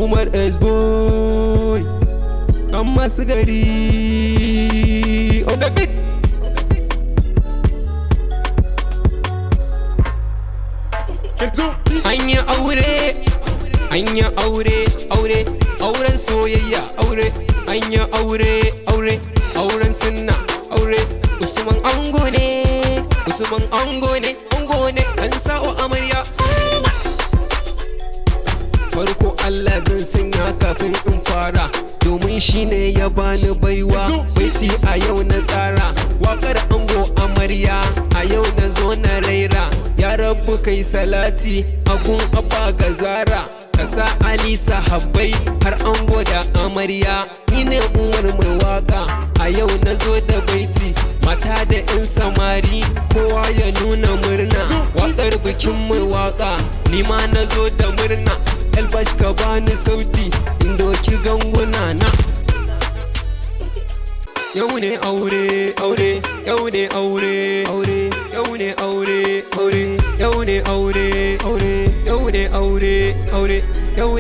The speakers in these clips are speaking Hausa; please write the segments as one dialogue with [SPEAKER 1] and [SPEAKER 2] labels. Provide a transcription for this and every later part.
[SPEAKER 1] Umar S-Boy ɗan masu gari on the beat. Anya aure auren soyayya aure anya aure auren sunna aure Usman ango ne an sa'o amarya. Farko Allah zan sanya kafin in fara, domin shine ya bani baiwa baiti a yau na tsara. Waƙar ango amarya a yau na zo na raira. Ya rabu kai salati a gun abba gazara, kasa Ali sahabbai har ango da amarya. Ni ne Umar mai waka a yau na zo da baiti, mata da 'yan samari kowa ya nuna murna. Waƙar bikin mai waka ni ma na zo da murna. Elbash ka bani sauti in doki ganguna na. Yau ne aure yau ne aure yau ne aure yau ne aure yau ne aure yau ne aure yau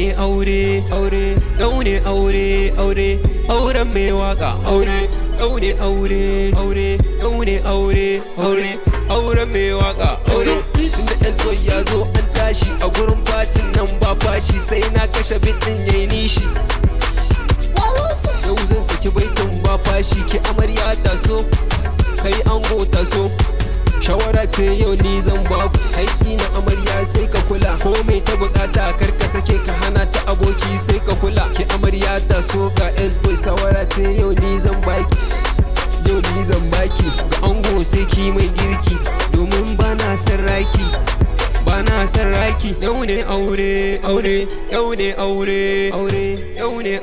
[SPEAKER 1] ne aure yau ne aure auren mai waka yau ne aure yau ne aure auren mai waka tunda S-Boy ya zo an tashi a gurin fatin nan ba fashi, sai na kashe bitin yayi nishi. Yau zan saki baitin ba fashi, ki amarya taso kai ango taso. Shawara ce yau ni zan baku, haƙi na amarya sai ka kula. Ko mai ta bukata kar ka sake ka hana ta aboki sai ka kula. Ki amarya taso ga S-Boy, shawara ce yau ni zan baki. Yau ni zan baki ga ango sai ki mai girki, domin bana son raki. Yau ne aure yau ne aure yau ne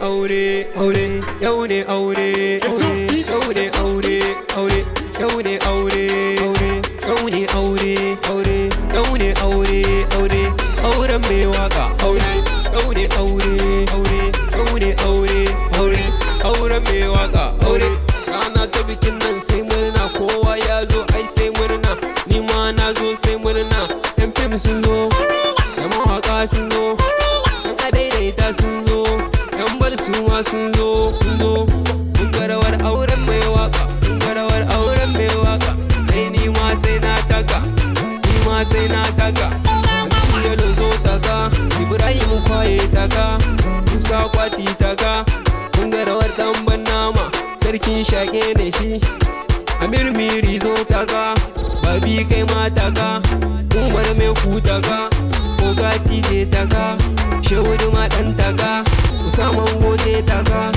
[SPEAKER 1] aure yau ne aure yau ne aure yau ne aure yau ne aure yau ne aure auren mai waka yau ne aure yau ne aure auren mai waka rana ta bikin nan sai murna, kowa ya zo ai sai murna. Ni ma na zo sai murna. Yan fim sun zo, yan mawaka sun zo, yan adaidaita sun zo, yan bal su ma sun zo. Sun ga rawar auren mai waka, sun ga rawar auren mai waka. Ai ni ma sai na taka, Yalo zo taka, Ibrahim kwaye taka, Musa kwati taka. Kun ga rawar tamban nama, sarkin shaƙe ne shi. Amir miri zo taka, babi kai ma taka. Umar mai ku taka, Ogati te taka. Shehu ma ɗan taka, Usaman gote taka.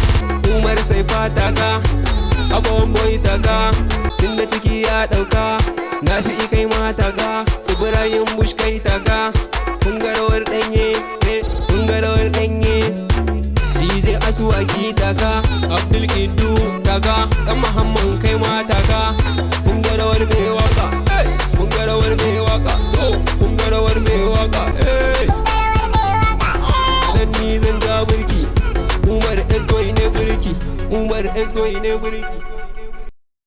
[SPEAKER 1] Umar Saifa taka, Abon boy taka. Tunda ciki ya ɗauka, Nafi kai ma taka. Ibrahim Bush kai taka. Kun ga rawar ɗanye, kun ga rawar ɗanye. DJ Asuwaki taka, Abdul Kidu taka, Dan Muhammad kai ma taka. Kun ga rawar mai waka, kun ga rawar mai waka, kun ga rawar mai waka. Dan ni zan ja burki, Umar S-Boy ne burki, Umar S-Boy ne burki.